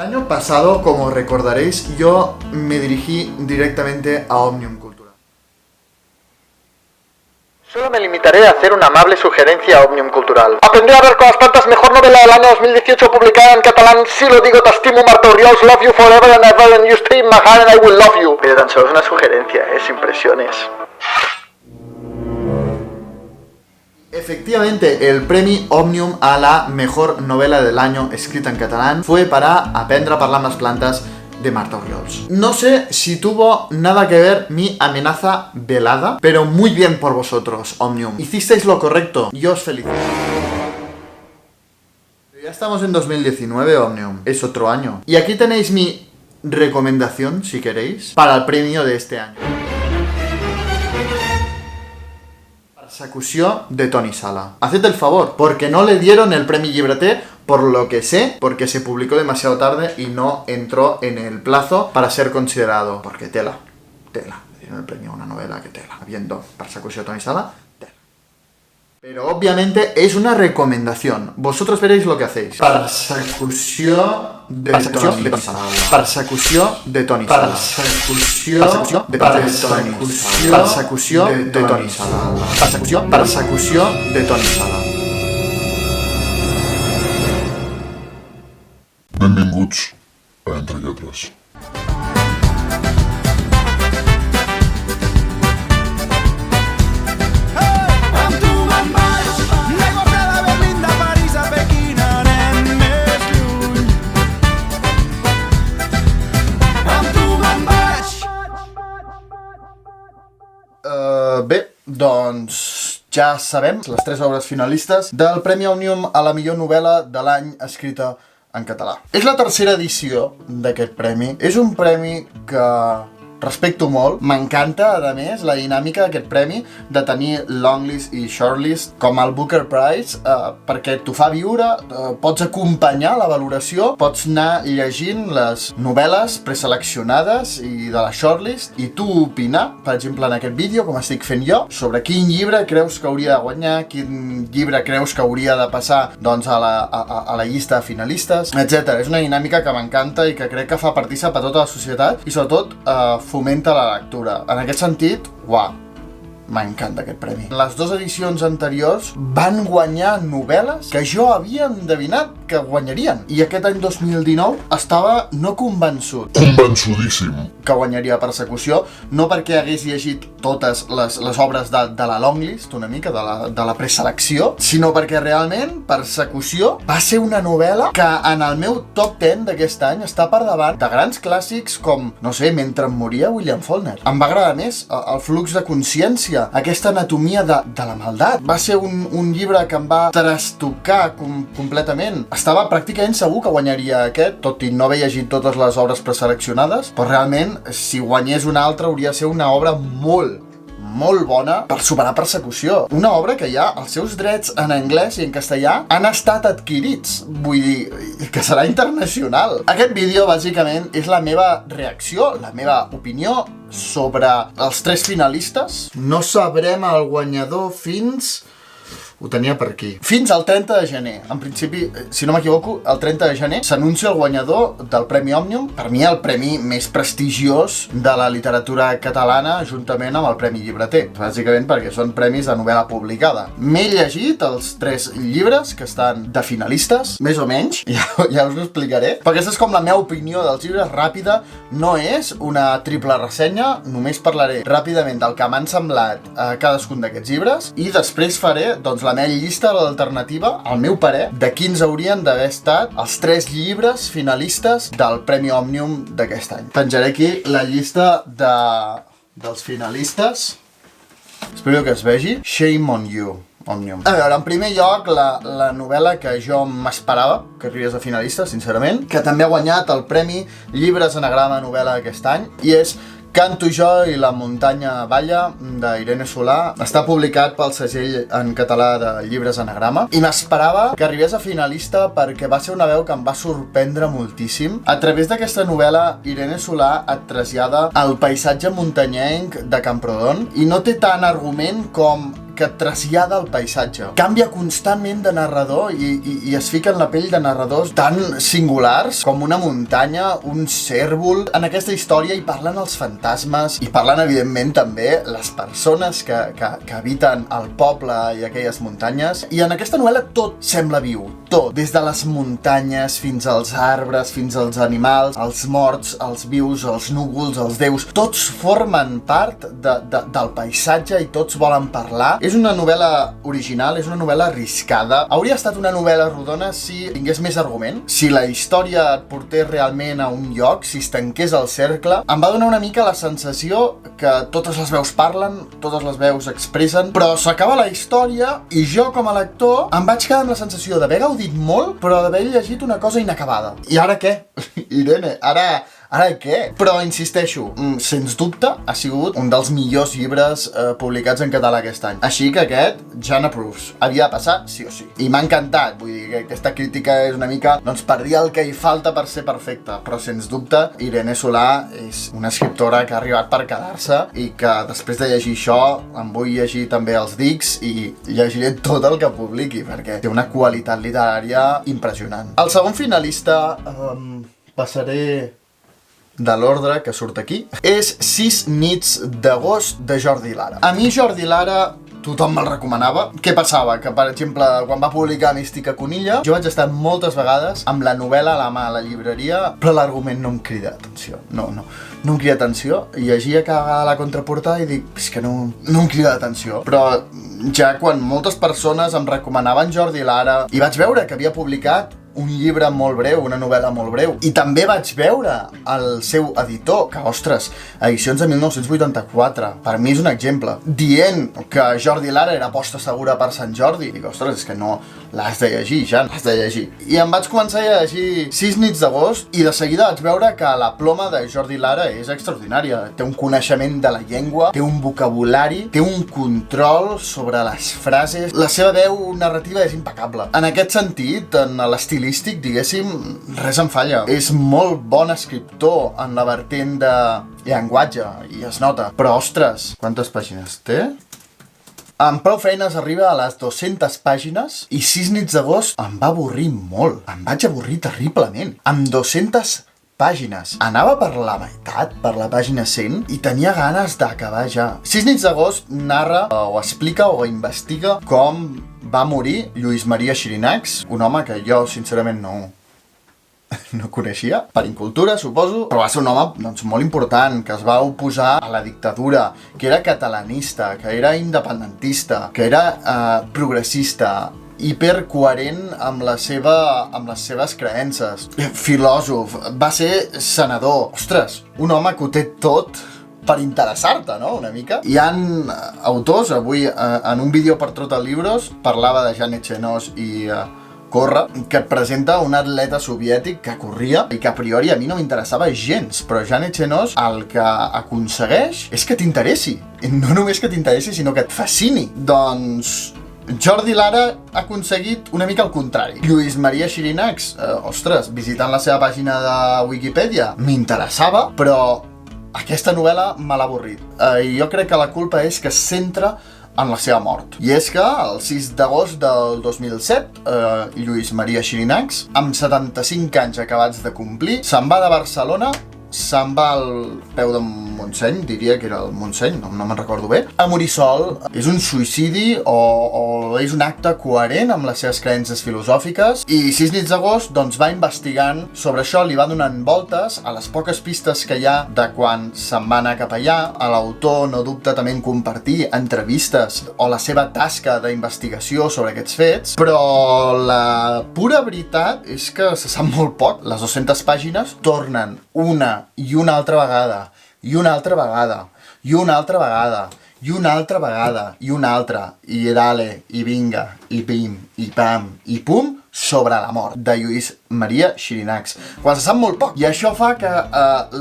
El año pasado, como recordaréis, yo me dirigí directamente a Òmnium Cultural. Solo me limitaré a hacer una amable sugerencia a Òmnium Cultural. Aprendí a ver con las plantas, mejor novela del año 2018 publicada en catalán. Si lo digo, te estimo, Marta Oriols, love you forever and ever, and you stay in my heart and I will love you. Pero tan solo es una sugerencia, sin presiones. Efectivamente, el Premi Òmnium a la mejor novela del año escrita en catalán fue para Aprendre a parlar amb les plantes de Marta Oriols. No sé si tuvo nada que ver mi amenaza velada, pero muy bien por vosotros, Òmnium. Hicisteis lo correcto, yo os felicito. Ya estamos en 2019, Òmnium. Es otro año. Y aquí tenéis mi recomendación, si queréis, para el premio de este año. Persecució de Toni Sala. Haced el favor, porque no le dieron el premio Llibreter, por lo que sé, porque se publicó demasiado tarde y no entró en el plazo para ser considerado. Porque tela. Le dieron el premio a una novela que tela. Habiendo Persecució de Toni Sala, tela. Pero obviamente es una recomendación. Vosotros veréis lo que hacéis. Persecució de Toni Sala. Persecució de Toni Sala. Persecució de Toni Sala. Persecució de Toni Sala. Persecució de Toni Sala. Benvinguts a Entre Lletres. Bé, doncs ja sabem les 3 obres finalistes del Premi Òmnium a la millor novel·la de l'any escrita en català. És la tercera edició d'aquest premi. És un premi que respecto molt. M'encanta, a més, la dinàmica d'aquest premi de tenir longlist i shortlist com el Booker Prize, perquè t'ho fa viure, pots acompanyar la valoració, pots anar llegint les novel·les preseleccionades i de la shortlist i tu opinar, per exemple en aquest vídeo, com estic fent jo, sobre quin llibre creus que hauria de guanyar, quin llibre creus que hauria de passar doncs, a la llista de finalistes, etc. És una dinàmica que m'encanta i que crec que fa partícip a tota la societat i sobretot fomenta la lectura. En aquest sentit, uau, m'encanta aquest premi. Les 2 edicions anteriors van guanyar novel·les que jo havia endevinat que guanyarien. I aquest any 2019 estava no convençut. Convençudíssim. Que guanyaria Persecució, no perquè hagués llegit totes les obres de la longlist, una mica, de la preselecció, sinó perquè realment Persecució va ser una novel·la que en el meu top 10 d'aquest any està per davant de grans clàssics com, no sé, Mentre em moria William Faulkner. Em va agradar més el flux de consciència, aquesta anatomia de la maldat. Va ser un llibre que em va trastocar completament. Estava pràcticament segur que guanyaria aquest, tot i no haver llegit totes les obres preseleccionades, però realment, si guanyés una altra, hauria de ser una obra molt bona per superar Persecució. Una obra que ja els seus drets en anglès i en castellà han estat adquirits. Vull dir, que serà internacional. Aquest vídeo, bàsicament, és la meva reacció, la meva opinió sobre els 3 finalistes. No sabrem el guanyador fins... Ho tenia per aquí. Fins al 30 de gener. En principi, si no m'equivoco, el 30 de gener s'anuncia el guanyador del Premi Òmnium. Per mi, el premi més prestigiós de la literatura catalana, juntament amb el Premi Llibreter. Bàsicament perquè són premis de novel·la publicada. M'he llegit els 3 llibres que estan de finalistes, més o menys, ja us ho explicaré. Però aquesta és com la meva opinió dels llibres ràpida. No és una triple ressenya, només parlaré ràpidament del que m'han semblat cadascun d'aquests llibres i després faré, doncs, la meva llista alternativa, al meu parer, de quins haurien d'haver estat els 3 llibres finalistes del Premi Òmnium d'aquest any. Penjaré aquí la llista dels finalistes. Espero que es vegi. Shame on you, Òmnium. A veure, en primer lloc, la novel·la que jo m'esperava que arribés a finalista, sincerament, que també ha guanyat el Premi Llibres Anagrama novel·la aquest any, i és Canto jo i la muntanya balla, d'Irene Solà. Està publicat pel segell en català de Llibres Anagrama i m'esperava que arribés a finalista perquè va ser una veu que em va sorprendre moltíssim. A través d'aquesta novel·la, Irene Solà et trasllada el paisatge muntanyenc de Camprodon i no té tant argument com que trasllada el paisatge. Canvia constantment de narrador i es fica en la pell de narradors tan singulars com una muntanya, un cérvol. En aquesta història hi parlen els fantasmes, i parlen evidentment també les persones que habiten al poble i aquelles muntanyes. I en aquesta novel·la tot sembla viu, tot. Des de les muntanyes fins als arbres, fins als animals, els morts, els vius, els núvols, els déus. Tots formen part del paisatge i tots volen parlar. És una novel·la original, és una novel·la arriscada. Hauria estat una novel·la rodona si tingués més argument, si la història et portés realment a un lloc, si es tanqués el cercle. Em va donar una mica la sensació que totes les veus parlen, totes les veus expressen, però s'acaba la història i jo com a lector em vaig quedar amb la sensació d'haver gaudit molt, però d'haver llegit una cosa inacabada. I ara què? Irene, ara què? Però insisteixo, sens dubte ha sigut un dels millors llibres publicats en català aquest any. Així que aquest, Jane approves. Havia de passar sí o sí. I m'ha encantat, vull dir que aquesta crítica és una mica, doncs, per dir el que hi falta per ser perfecta. Però sens dubte, Irene Solà és una escriptora que ha arribat per quedar-se i que després de llegir això em vull llegir també els dics i llegiré tot el que publiqui perquè té una qualitat literària impressionant. El segon finalista, passaré de l'ordre que surt aquí, és 6 nits d'agost de Jordi Lara. A mi Jordi Lara tothom me'l recomanava. Què passava? Que, per exemple, quan va publicar Mística Conilla, jo vaig estar moltes vegades amb la novel·la a la mà a la llibreria, però l'argument no em crida atenció. No em crida atenció. Llegia cada vegada la contraportada i dic, és que no em crida atenció. Però ja quan moltes persones em recomanaven Jordi Lara i vaig veure que havia publicat un llibre molt breu, una novel·la molt breu, i també vaig veure el seu editor, que, ostres, edicions de 1984, per mi és un exemple, dient que Jordi Lara era aposta segura per Sant Jordi. Dic, ostres, és que no, l'has de llegir, ja, l'has de llegir. I em vaig començar a llegir 6 nits d'agost i de seguida vaig veure que la ploma de Jordi Lara és extraordinària. Té un coneixement de la llengua, té un vocabulari, té un control sobre les frases, la seva veu narrativa és impecable. En aquest sentit, en l'estilístic, diguéssim, res em falla. És molt bon escriptor en la vertent de llenguatge, i es nota. Però, ostres, quantes pàgines té? Amb prou feines arriba a les 200 pàgines i 6 nits d'agost em va avorrir molt. Em vaig avorrir terriblement. Amb 200 pàgines. Anava per la meitat, per la pàgina 100, i tenia ganes d'acabar ja. 6 nits d'agost narra, o explica, o investiga com va morir Lluís Maria Xirinacs, un home que jo, sincerament, no coneixia, per incultura, suposo, però va ser un home, doncs, molt important, que es va oposar a la dictadura, que era catalanista, que era independentista, que era progressista, hipercoherent amb les seves creences. Filòsof, va ser senador. Ostres, un home que ho té tot per interessar-te, no?, una mica. Hi ha autors, avui en un vídeo per Trotta Libros parlava de Jan Echenós i Corre, que et presenta un atleta soviètic que corria i que a priori a mi no m'interessava gens, però Jan Echenós el que aconsegueix és que t'interessi. No només que t'interessi, sinó que et fascini. Doncs Jordi Lara ha aconseguit una mica el contrari. Lluís Maria Xirinacs, ostres, visitant la seva pàgina de Wikipedia, m'interessava, però aquesta novel·la me l'ha avorrit. Jo crec que la culpa és que es centra en la seva mort. I és que el 6 d'agost del 2007, Lluís Maria Xirinacs, amb 75 anys acabats de complir, se'n va de Barcelona, se'n va al peu de Montseny, diria que era el Montseny, no me'n recordo bé, a morir sol. És un suïcidi o és un acte coherent amb les seves creences filosòfiques, i 6 nits d'agost doncs va investigant sobre això, li va donant voltes a les poques pistes que hi ha de quan se'n va anar cap allà. L'autor no dubta també en compartir entrevistes o la seva tasca d'investigació sobre aquests fets, però la pura veritat és que se sap molt poc. Les 200 pàgines tornen una i una altra vegada, i una altra vegada, i una altra vegada, i una altra vegada, i una altra, i dale, i vinga, i pim, i pam, i pum, sobre la mort de Lluís Maria Xirinacs, quan se sap molt poc. I això fa que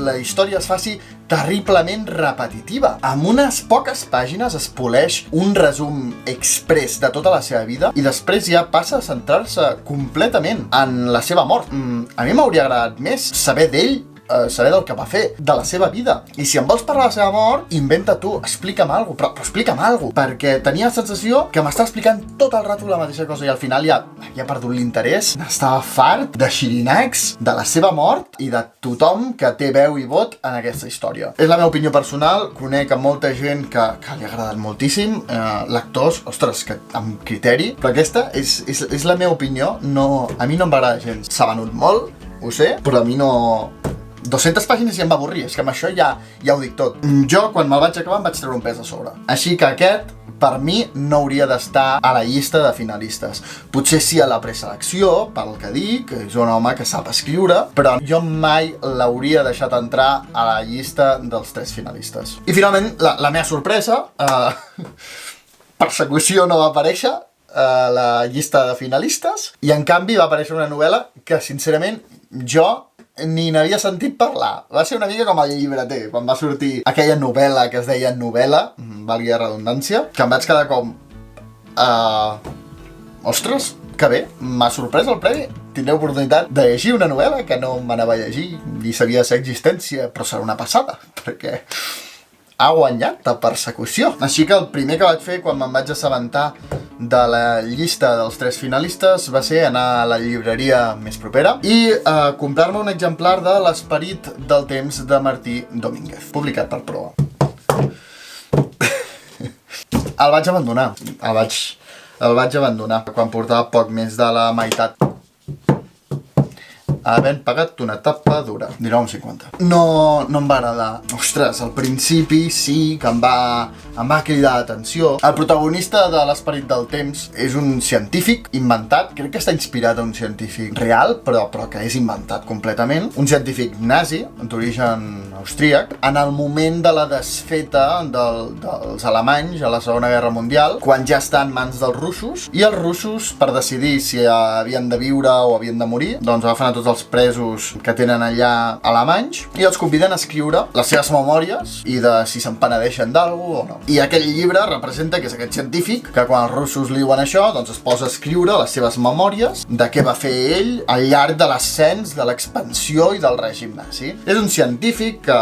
la història es faci terriblement repetitiva. Amb unes poques pàgines es poleix un resum express de tota la seva vida i després ja passa a centrar-se completament en la seva mort. A mi m'hauria agradat més saber d'ell saber del que va fer, de la seva vida. I si em vols parlar de la seva mort, inventa tu, explica'm alguna cosa, però explica'm alguna cosa, perquè tenia la sensació que m'estava explicant tot el rato la mateixa cosa i al final ja ha perdut l'interès. Estava fart de xirinacs, de la seva mort i de tothom que té veu i vot en aquesta història. És la meva opinió personal, conec a molta gent que li ha agradat moltíssim, lectors, ostres, que amb criteri, però aquesta és la meva opinió, no, a mi no em va agradar gens. S'ha venut molt, ho sé, però a mi no... 200 pàgines ja em va avorrir, és que amb això ja ho dic tot. Jo, quan me'l vaig acabar, em vaig treure un pes a sobre. Així que aquest, per mi, no hauria d'estar a la llista de finalistes. Potser sí a la preselecció, pel que dic, és un home que sap escriure, però jo mai l'hauria deixat entrar a la llista dels 3 finalistes. I finalment, la meva sorpresa, Persecució no va aparèixer a la llista de finalistes, i en canvi va aparèixer una novel·la que, sincerament, jo ni n'havia sentit parlar. Va ser una mica com el llibreter, quan va sortir aquella novel·la que es deia novel·la, valgui la redundància, que em vaig quedar com... Ostres, que bé, m'ha sorprès el premi. Tindré oportunitat de llegir una novel·la que no m'anava a llegir, ni sabia de ser existència, però serà una passada, perquè ha guanyat la persecució. Així que el primer que vaig fer quan me'n vaig assabentar de la llista dels 3 finalistes va ser anar a la llibreria més propera i comprar-me un exemplar de L'esperit del temps de Martí Domínguez, publicat per Proa. El vaig abandonar, quan portava poc més de la meitat. Havent pagat una tapa dura. 19,50. No em va agradar. Ostres, al principi sí que em va cridar l'atenció. El protagonista de L'esperit del temps és un científic inventat. Crec que està inspirat en un científic real, però que és inventat completament. Un científic nazi, d'origen austríac, en el moment de la desfeta dels alemanys a la Segona Guerra Mundial, quan ja està en mans dels russos, i els russos, per decidir si havien de viure o havien de morir, doncs agafen a tots els presos que tenen allà alemanys i els conviden a escriure les seves memòries i de si se'n penedeixen d'algú o no. I aquell llibre representa que és aquest científic que quan els russos li diuen això, doncs es posa a escriure les seves memòries de què va fer ell al llarg de l'ascens, de l'expansió i del règim nazi. És un científic que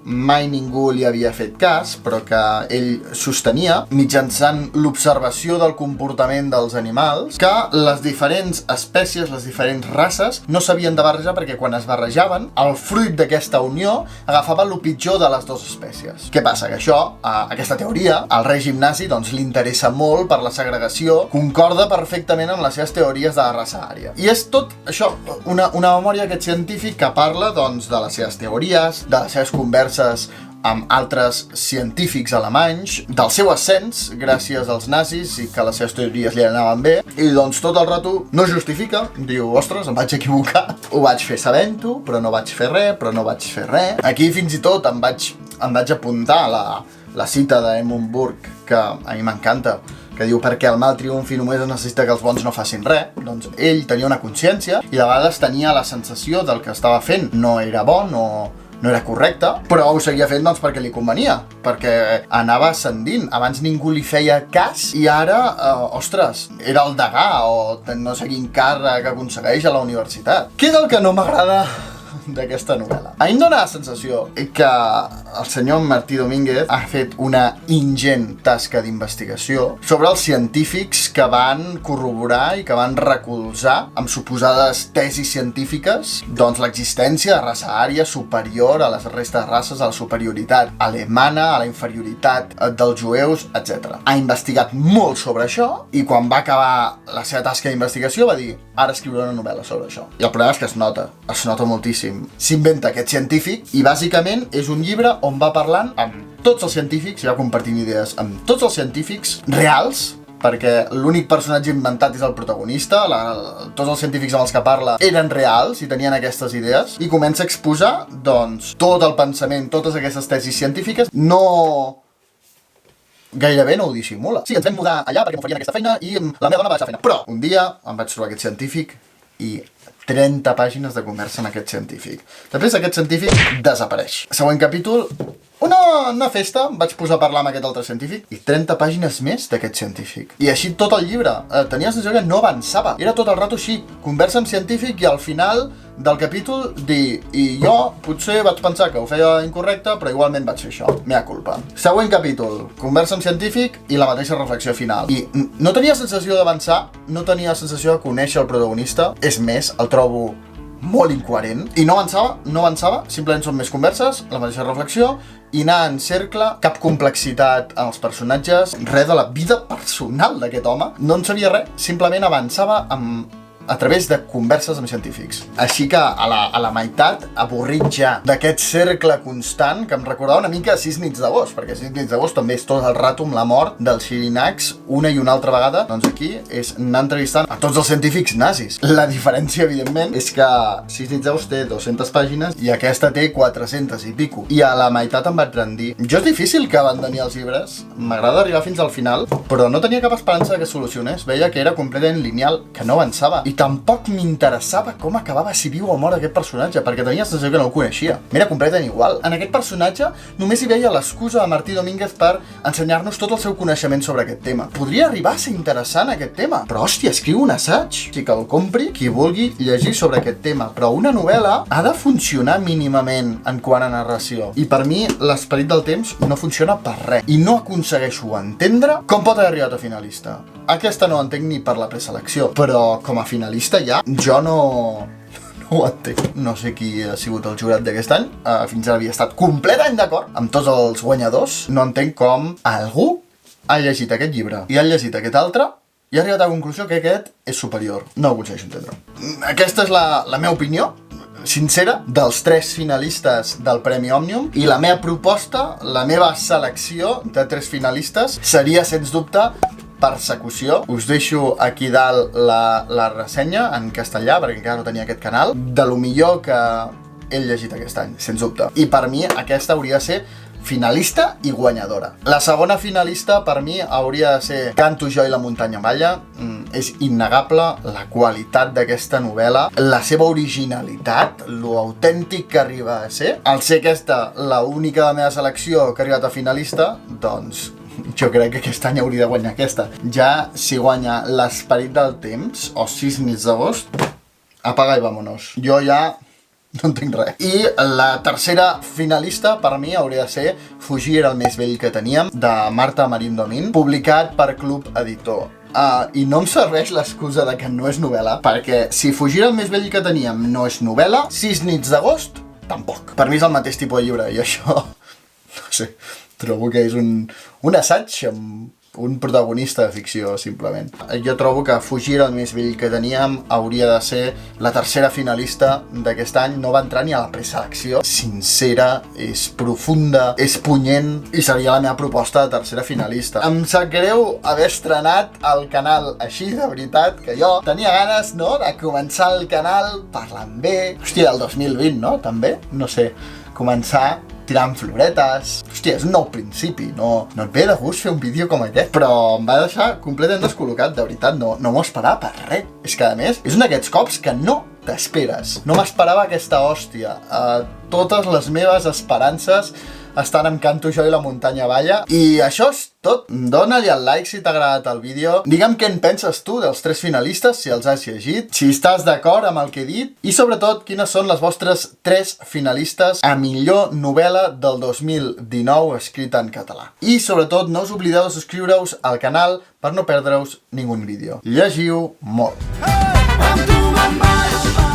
mai ningú li havia fet cas, però que ell sostenia, mitjançant l'observació del comportament dels animals, que les diferents espècies, les diferents races, no s'havien de barrejar perquè quan es barrejaven, el fruit d'aquesta unió agafava el pitjor de les dues espècies. Què passa? Que això, aquesta teoria, al règim nazi doncs li interessa molt per la segregació, concorda perfectament amb les seves teories de la raça ària. I és tot això, una memòria d'aquest científic que parla doncs de les seves teories, de les seves converses amb altres científics alemanys, del seu ascens gràcies als nazis i que les seves teories li anaven bé, i doncs tot el rato no justifica, diu, ostres, em vaig equivocar, ho vaig fer sabent-ho, però no vaig fer res, Aquí fins i tot em vaig apuntar la cita d'Edmund Burke, que a mi m'encanta, que diu perquè el mal triomfi només es necessita que els bons no facin res. Doncs ell tenia una consciència i de vegades tenia la sensació del que estava fent no era bo, no era correcte, però ho seguia fent doncs perquè li convenia, perquè anava ascendint. Abans ningú li feia cas i ara, ostres, era el degà o no sé quin càrrec que aconsegueix a la universitat. Què és el que no m'agrada d'aquesta novel·la? A mi em dóna la sensació que el senyor Martí Domínguez ha fet una ingent tasca d'investigació sobre els científics que van corroborar i que van recolzar amb suposades tesis científiques doncs l'existència de raça ària superior a les restes de races, a la superioritat alemana, a la inferioritat dels jueus, etc. Ha investigat molt sobre això i quan va acabar la seva tasca d'investigació va dir ara escriuré una novel·la sobre això. I el problema és que es nota moltíssim. S'inventa aquest científic i bàsicament és un llibre on va parlant amb tots els científics i va compartint idees amb tots els científics reals, perquè l'únic personatge inventat és el protagonista, tots els científics amb els que parla eren reals i tenien aquestes idees, i comença a exposar doncs tot el pensament, totes aquestes tesis científiques. Gairebé no ho dissimula. Sí, ens vam mudar allà perquè m'oferien aquesta feina i la meva dona va deixar feina. Però un dia em vaig trobar aquest científic i 30 pàgines de conversa amb aquest científic. Després aquest científic desapareix. Següent capítol, Una festa, vaig posar a parlar amb aquest altre científic i 30 pàgines més d'aquest científic. I així tot el llibre. Tenia la sensació que no avançava. Era tot el rato així, conversa amb científic i al final del capítol dir i jo potser vaig pensar que ho feia incorrecte, però igualment vaig fer això. Mea culpa. Següent capítol, conversa amb científic i la mateixa reflexió final. I no tenia sensació d'avançar, no tenia sensació de conèixer el protagonista. És més, el trobo molt incoherent. I no avançava, simplement són més converses, la mateixa reflexió, i anar en cercle, cap complexitat en els personatges, res de la vida personal d'aquest home. No en sabia res, simplement avançava a través de converses amb científics. Així que a la meitat, avorrit ja d'aquest cercle constant, que em recordava una mica 6 nits d'agost, perquè 6 nits d'agost també és tot el rato amb la mort dels Xirinacs una i una altra vegada. Doncs aquí és anar entrevistant a tots els científics nazis. La diferència, evidentment, és que 6 nits d'agost té 200 pàgines i aquesta té 400 i pico. I a la meitat em vaig rendir. Jo és difícil que abandoni els llibres, m'agrada arribar fins al final, però no tenia cap esperança que solucionés. Veia que era completament lineal, que no avançava. I tampoc m'interessava com acabava, si viu o mor aquest personatge, perquè tenia la sensació que no el coneixia. M'era completament igual. En aquest personatge només hi veia l'excusa de Martí Domínguez per ensenyar-nos tot el seu coneixement sobre aquest tema. Podria arribar a ser interessant aquest tema, però hòstia, escriu un assaig. Sí que el compri qui vulgui llegir sobre aquest tema, però una novel·la ha de funcionar mínimament en quant a narració. I per mi l'esperit del temps no funciona per res. I no aconsegueixo entendre com pot haver arribat a finalista. Aquesta no entenc ni per la preselecció, però com a finalista ja, jo no ho entenc. No sé qui ha sigut el jurat d'aquest any, fins ara havia estat completament d'acord amb tots els guanyadors. No entenc com algú ha llegit aquest llibre i ha llegit aquest altre i ha arribat a la conclusió que aquest és superior. No ho aconsegueixo entendre. Aquesta és la meva opinió sincera dels 3 finalistes del Premi Òmnium, i la meva proposta, la meva selecció de 3 finalistes seria, sens dubte, Persecució. Us deixo aquí dalt la ressenya en castellà, perquè encara no tenia aquest canal, de lo millor que he llegit aquest any, sens dubte. I per mi aquesta hauria de ser finalista i guanyadora. La segona finalista per mi hauria de ser Canto jo i la muntanya balla. És innegable la qualitat d'aquesta novel·la, la seva originalitat, lo autèntic que arriba a ser. Al ser aquesta l'única de la meva selecció que ha arribat a finalista, doncs jo crec que aquest any hauria de guanyar aquesta. Ja si guanya l'esperit del temps o 6 nits d'agost, apaga i vámonos. Jo ja no entenc res. I la tercera finalista per mi hauria de ser Fugir era el més vell que teníem, de Marta Marín Domín, publicat per Club Editor. I no em serveix l'excusa de que no és novel·la, perquè si Fugir era el més vell que teníem no és novel·la, 6 nits d'agost tampoc. Per mi és el mateix tipus de llibre i això, no sé, trobo que és un assaig amb un protagonista de ficció, simplement. Jo trobo que Fugir el més vell que teníem hauria de ser la tercera finalista d'aquest any. No va entrar ni a la preselecció. Sincera, és profunda, és punyent i seria la meva proposta de tercera finalista. Em sap greu haver estrenat el canal així, de veritat, que jo tenia ganes, no?, de començar el canal parlant bé. Hòstia, el 2020, no?, també? No sé, començar tirant floretes. Hòstia, és un nou principi, no et ve de gust fer un vídeo com aquest, però em va deixar completament descol·locat, de veritat, no m'ho esperava per res. És que, a més, és un d'aquests cops que no t'esperes. No m'esperava aquesta hòstia. Totes les meves esperances estan amb Canto jo i la muntanya balla. I això és tot. Dóna-li el like si t'ha agradat el vídeo. Digue'm què en penses tu dels 3 finalistes, si els has llegit, si estàs d'acord amb el que he dit, i sobretot quines són les vostres 3 finalistes a millor novel·la del 2019 escrita en català. I sobretot no us oblideu de subscriure-us al canal per no perdre-us ningun vídeo. Llegiu molt! Hey!